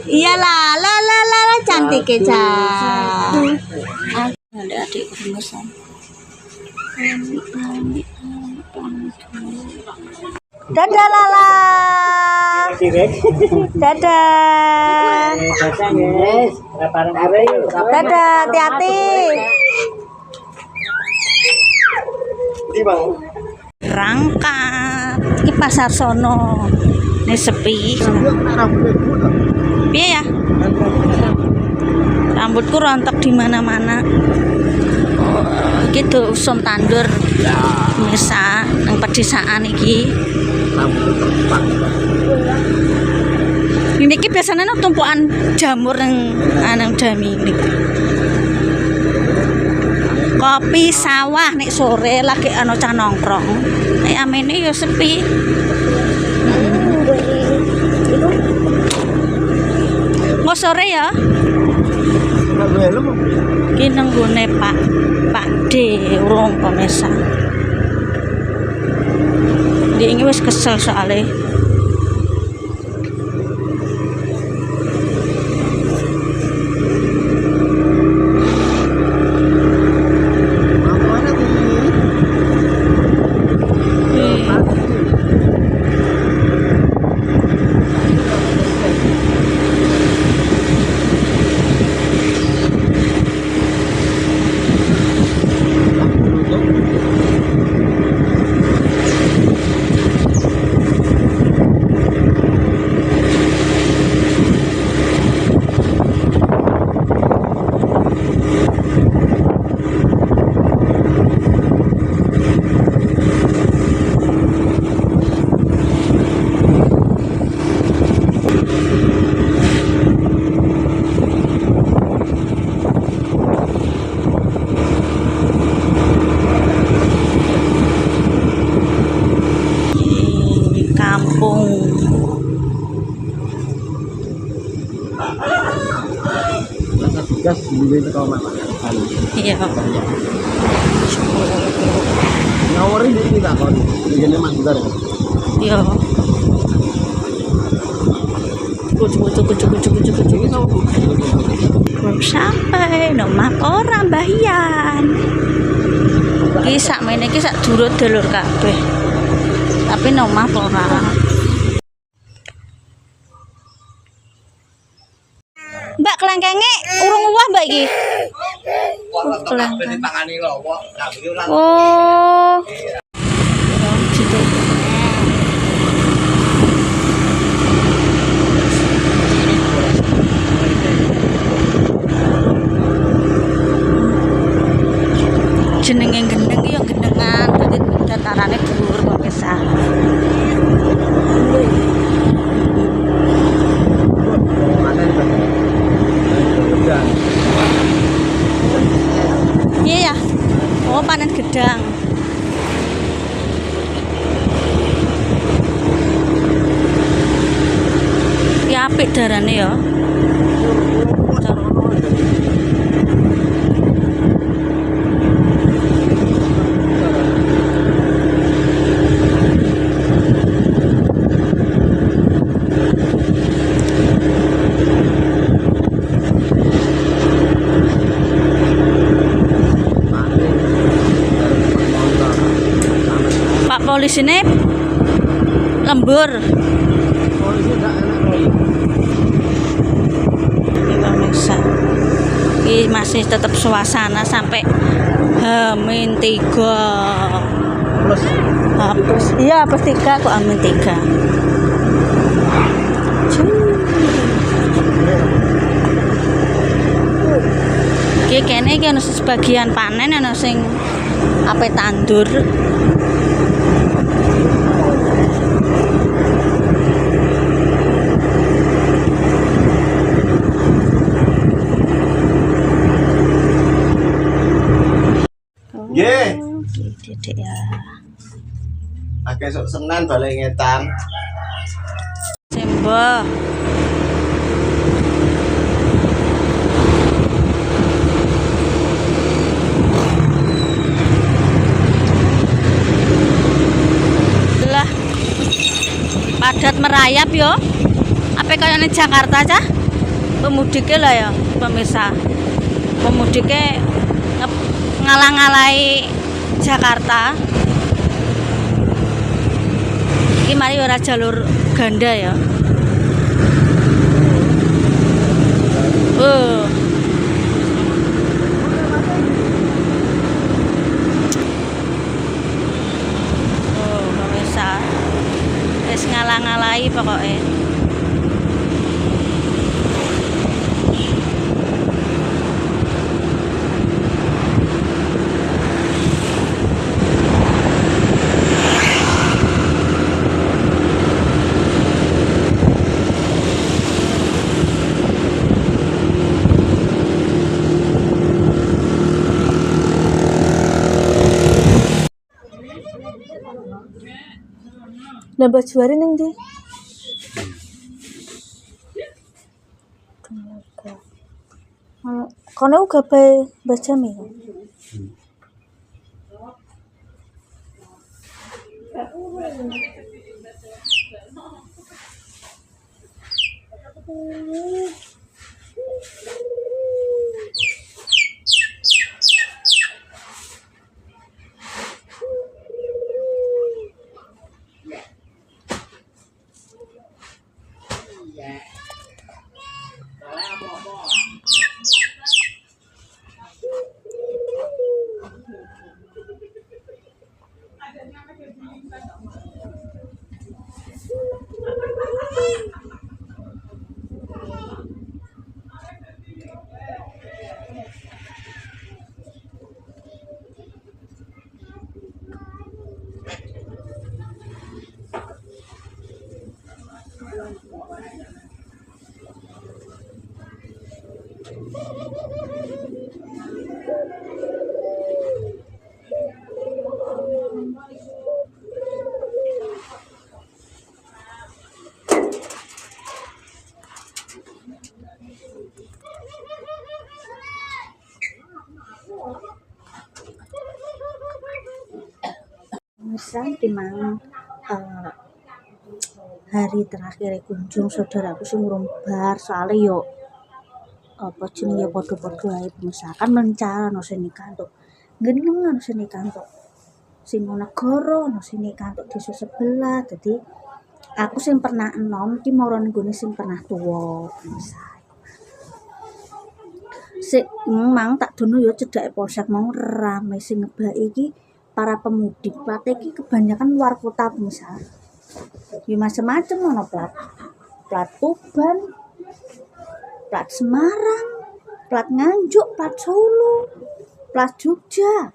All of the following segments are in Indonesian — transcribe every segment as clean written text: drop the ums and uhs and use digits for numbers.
Iyalah, la cantik ya, ada adik kemesan. Dadah Lala. Dadah. Dadah, hati-hati. Berangkat ke pasar sono. Ini sepi. Piye ya? Rambutku rontok di mana-mana. Gitu usum tandur. Mesa nang pedesaan iki. Ini biasanya tumpukan jamur nang dami ini. Kopi sawah nek sore lagi ana cah nongkrong. Nek amene ya sepi. Mau sore ya? Ki nang gone Pak D urung pemirsa. Dia ini wis kesel soalnya. Gas beli itu kau makan. Iya. Ngawarin di sini tak kau. Ini mandar. Iya. Kucu. Belum sampai, nomah orang bahian. Kisah mainnya kisah durut dulur kabeh. Tapi nomah orang. Mbak kelengkenge urung uwah mbak iki. Oh. Gitu. Jenenge gendeng ya gendengan, dadi datarane dhuwur kok kesah. Iya ya. Oh, panen gedang. Ya apik darane ya. Polisi ini lembur. Ini masih tetap suasana sampai H-3. Iya, plus 3 kok H-3. Iki kene iki ana sebagian panen ana sing ape tandur. Nggih. Dedek ya. Akeh sok Senin balik ngetan. Jembo. Padat merayap yo. Apa kayaknya Jakarta cah? pemudiknya lah ya pemirsa, pemudiknya ngalang-ngalai Jakarta. Iki mari ora jalur ganda ya. Pemirsa, wis ngalang-ngalai pokoknya. Lah bajuare ning ndi? Kono uga bae Mbah Jami. Misal timang hari terakhir kunjung saudaraku sing urung bar, soalnya yo apa jenenge padha-padha ae misalkan mencar ono sing nikah entuk geneng ono sing nikah entuk sing negara ono sing nikah entuk desa sebelah. Dadi aku sing pernah enom iki mara nggone sing pernah tuwa misal sik mang tak dono yo cedhake polsek mau rame sing ngebaki iki para pemudik. Plat iki kebanyakan luar kota misal ya macam-macam ono plat Tuban, plat Semarang, plat Nganjuk, plat Solo, plat Jogja,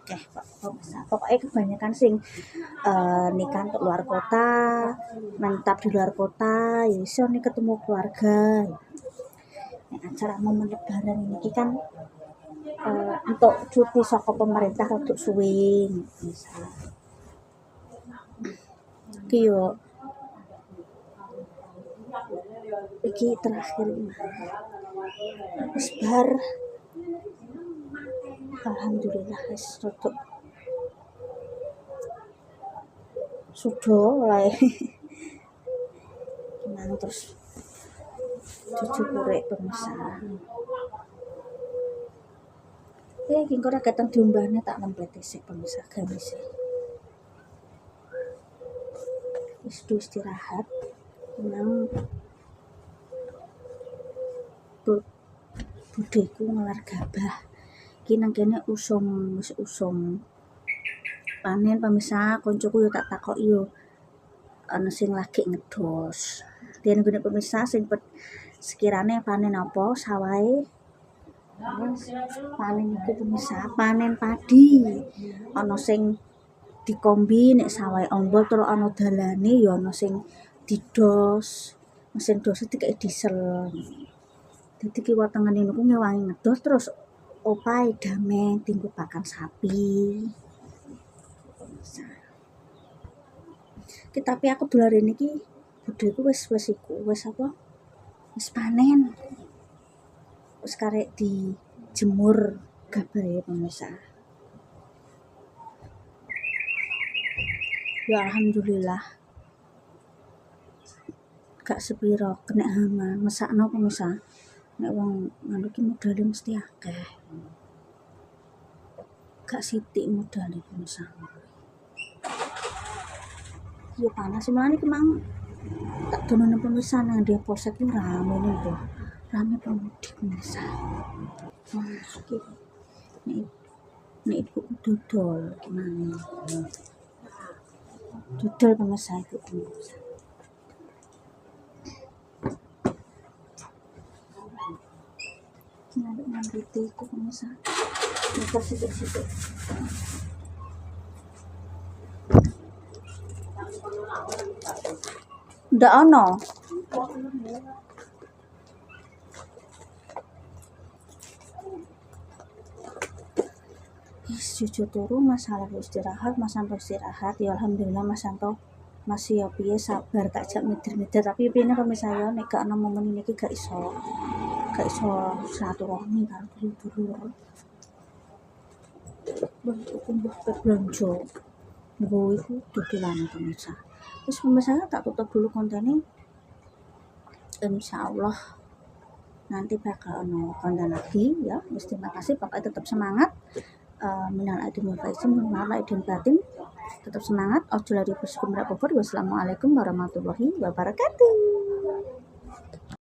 pokoknya kebanyakan sing nikah untuk luar kota, mantap di luar kota, ya iso nih ketemu keluarga. Nek acara momen lebaran ini kan untuk cuti saka pemerintah untuk suwe misal. Iki yo iki terakhir wis bar alhamdulillah wis rodok sudah mulai nang terus dicukur pemirsa iki kok ora keteng diombane tak lempet sik pemirsa gamis wis istirahat nang budeku ngelar gabah iki nang kene usum panen pemirsa. Koncoku yo tak takoki yo ana sing lagi ngedos den gune pemirsa sing sekirane panen apa sawahe panen iku pemirsa panen padi ana sing dikombi nek sawahe ombol terus ana dalane ya ana sing didos mesin dos dikek diesel. Dadi kiwa tengene niku ngewangi ngedos terus opahe damai tinggu pakan sapi. Tapi aku dolar niki budeku wis iku wis apa? Wis panen. Wis karek dijemur gabahe pemirsa. Ya alhamdulillah. Gak sepiro kena hama mesakno pemirsa. nek wong ngono ki modale mesti akeh. Gak sithik modale pemirsa. Yo panas semane ki mang tak dono pemirsa nang dia polsek ki rame nih tuh. Rame pemudik pemirsa. Iki nek ibu dodol gimana? Dodol pemirsa ibu pemirsa. Nyari ngambil itu pemirsa. Muter situ-situ. Ndak ono. Jujur turu masalah istirahat, Mas Santo istirahat. Ya alhamdulillah Mas Santo masih ya piye sabar tak jak mider-mider tapi piye pemirsa ya nek gak ana momen iki gak iso silaturahmi karo dulur-dulur. Mbah belanja. Mbah iku dodolan pemirsa. Terus pemirsa tak tutup dulu kontennya. Insyaallah nanti bakal ono konten lagi ya. Terima kasih pokoknya tetap semangat. Minal aidin wal faizin, minal aidin batin. Tetap semangat. Ojo lari bersekumbrak kufur. Wassalamualaikum warahmatullahi wabarakatuh.